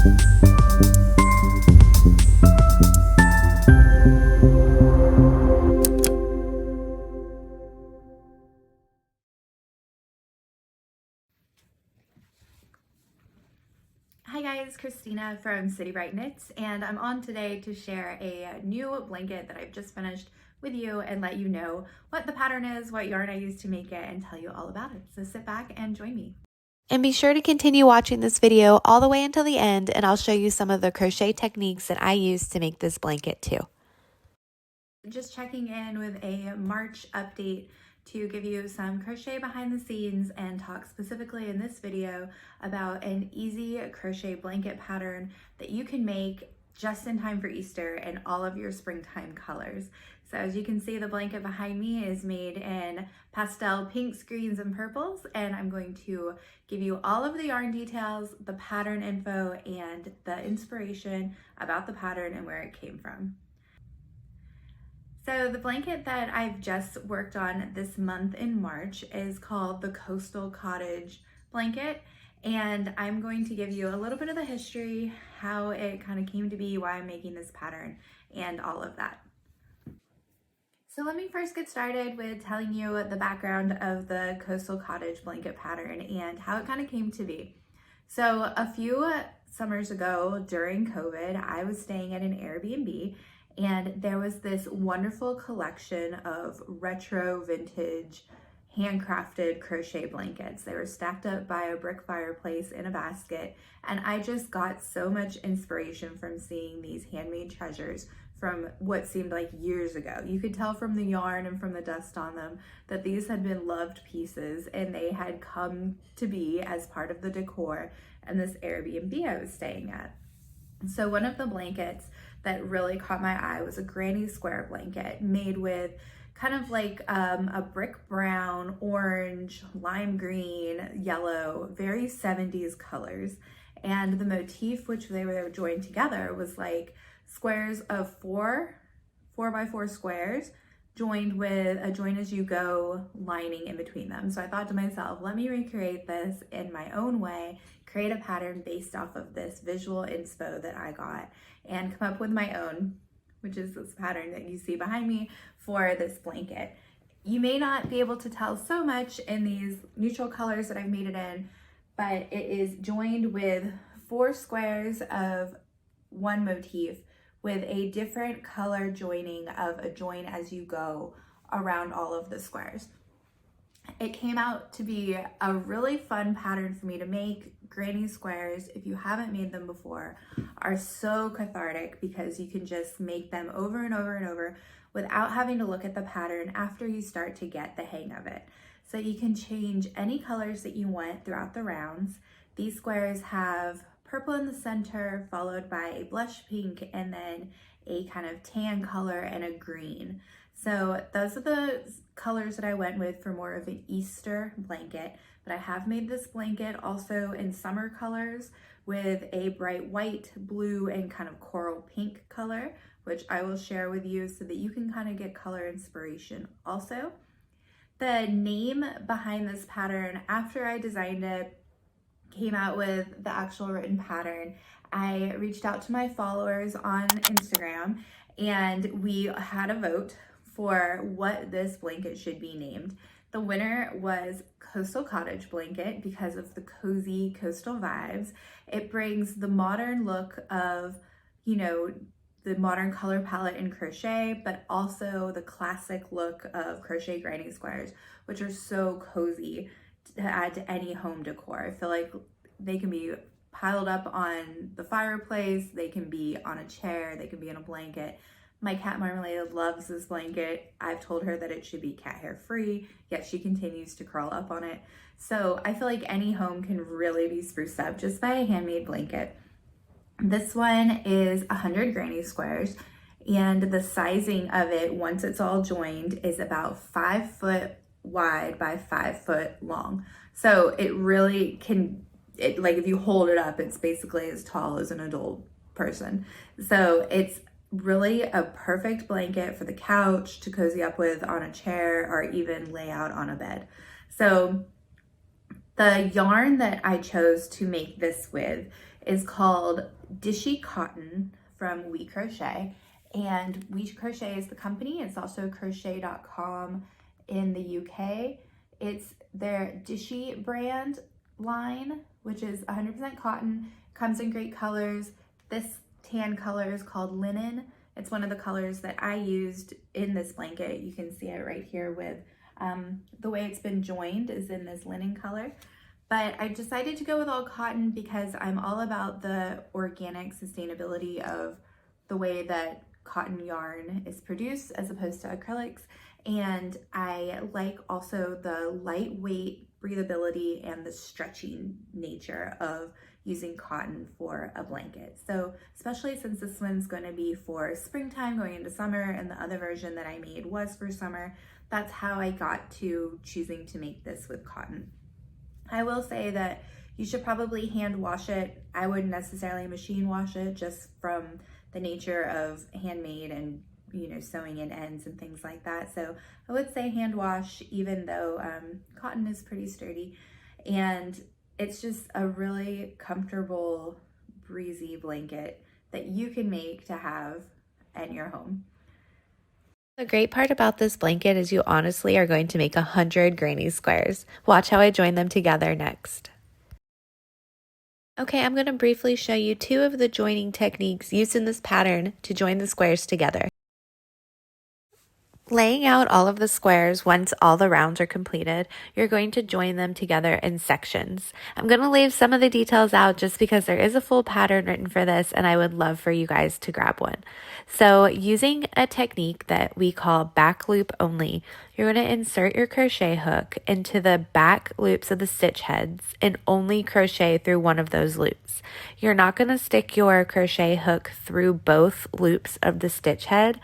Hi guys, Christina from City Bright Knits, and I'm on today to share a new blanket that I've just finished with you and let you know what the pattern is, what yarn I used to make it, and tell you all about it. So sit back and join me. And be sure to continue watching this video all the way until the end, and I'll show you some of the crochet techniques that I use to make this blanket too. Just checking in with a March update to give you some crochet behind the scenes and talk specifically in this video about an easy crochet blanket pattern that you can make just in time for Easter in all of your springtime colors. So as you can see, the blanket behind me is made in pastel pinks, greens, and purples, and I'm going to give you all of the yarn details, the pattern info, and the inspiration about the pattern and where it came from. So the blanket that I've just worked on this month in March is called the Coastal Cottage Blanket, and I'm going to give you a little bit of the history, how it kind of came to be, why I'm making this pattern, and all of that. So let me first get started with telling you the background of the Coastal Cottage Blanket pattern and how it kind of came to be. So a few summers ago during COVID, I was staying at an Airbnb, and there was this wonderful collection of retro vintage handcrafted crochet blankets. They were stacked up by a brick fireplace in a basket, and I just got so much inspiration from seeing these handmade treasures from what seemed like years ago. You could tell from the yarn and from the dust on them that these had been loved pieces, and they had come to be as part of the decor in this Airbnb I was staying at. So one of the blankets that really caught my eye was a granny square blanket made with kind of like a brick brown, orange, lime green, yellow, very 70s colors. And the motif, which they were joined together, was like squares of 4x4 squares joined with a join as you go lining in between them. So I thought to myself, let me recreate this in my own way, create a pattern based off of this visual inspo that I got, and come up with my own, which is this pattern that you see behind me for this blanket. You may not be able to tell so much in these neutral colors that I've made it in, but it is joined with 4 squares of one motif with a different color joining of a join as you go around all of the squares. It came out to be a really fun pattern for me to make. Granny squares, if you haven't made them before, are so cathartic because you can just make them over and over and over without having to look at the pattern after you start to get the hang of it. So you can change any colors that you want throughout the rounds. These squares have purple in the center, followed by a blush pink, and then a kind of tan color and a green. So those are the colors that I went with for more of an Easter blanket, but I have made this blanket also in summer colors with a bright white, blue, and kind of coral pink color, which I will share with you so that you can kind of get color inspiration also. The name behind this pattern, after I designed it, came out with the actual written pattern, I reached out to my followers on Instagram and we had a vote for what this blanket should be named. The winner was Coastal Cottage Blanket because of the cozy coastal vibes. It brings the modern look of, you know, the modern color palette in crochet, but also the classic look of crochet granny squares, which are so cozy to add to any home decor. I feel like they can be piled up on the fireplace, they can be on a chair, they can be in a blanket. My cat Marmalade loves this blanket. I've told her that it should be cat hair free, yet she continues to curl up on it. So I feel like any home can really be spruced up just by a handmade blanket. This one is 100 granny squares, and the sizing of it, once it's all joined, is about 5 foot wide by 5 foot long. So it really can, like if you hold it up, it's basically as tall as an adult person. So it's really a perfect blanket for the couch to cozy up with on a chair or even lay out on a bed. So the yarn that I chose to make this with is called Dishy Cotton from We Crochet. And We Crochet is the company. It's also crochet.com in the UK. It's their Dishy brand line, which is 100% cotton, comes in great colors. This tan color is called linen. It's one of the colors that I used in this blanket. You can see it right here with the way it's been joined is in this linen color. But I decided to go with all cotton because I'm all about the organic sustainability of the way that cotton yarn is produced as opposed to acrylics. And I like also the lightweight breathability and the stretchy nature of using cotton for a blanket. So especially since this one's going to be for springtime going into summer, and the other version that I made was for summer, that's how I got to choosing to make this with cotton. I will say that you should probably hand wash it. I wouldn't necessarily machine wash it just from the nature of handmade and sewing in ends and things like that. So I would say hand wash, even though cotton is pretty sturdy. And it's just a really comfortable, breezy blanket that you can make to have in your home. The great part about this blanket is you honestly are going to make 100 granny squares. Watch how I join them together next. Okay, I'm going to briefly show you 2 of the joining techniques used in this pattern to join the squares together. Laying out all of the squares once all the rounds are completed, you're going to join them together in sections. I'm going to leave some of the details out just because there is a full pattern written for this and I would love for you guys to grab one. So using a technique that we call back loop only, you're going to insert your crochet hook into the back loops of the stitch heads and only crochet through one of those loops. You're not going to stick your crochet hook through both loops of the stitch head.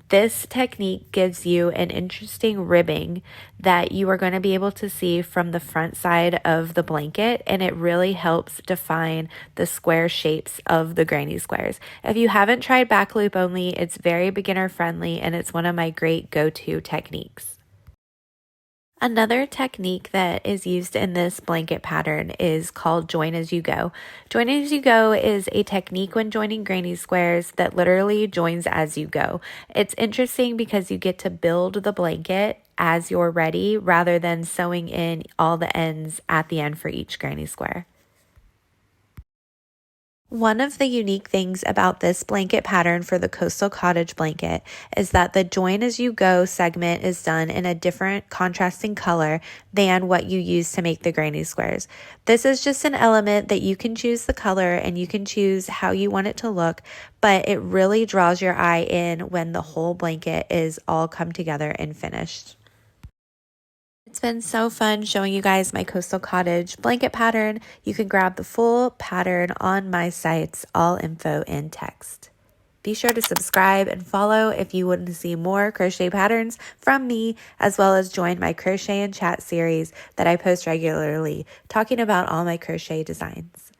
This technique gives you an interesting ribbing that you are going to be able to see from the front side of the blanket, and it really helps define the square shapes of the granny squares. If you haven't tried back loop only, it's very beginner friendly and it's one of my great go-to techniques. Another technique that is used in this blanket pattern is called join as you go. Join as you go is a technique when joining granny squares that literally joins as you go. It's interesting because you get to build the blanket as you're ready rather than sewing in all the ends at the end for each granny square. One of the unique things about this blanket pattern for the Coastal Cottage Blanket is that the join as you go segment is done in a different contrasting color than what you use to make the granny squares. This is just an element that you can choose the color and you can choose how you want it to look, but it really draws your eye in when the whole blanket is all come together and finished. It's been so fun showing you guys my Coastal Cottage blanket pattern. You can grab the full pattern on my sites, all info in text. Be sure to subscribe and follow if you want to see more crochet patterns from me, as well as join my crochet and chat series that I post regularly, talking about all my crochet designs.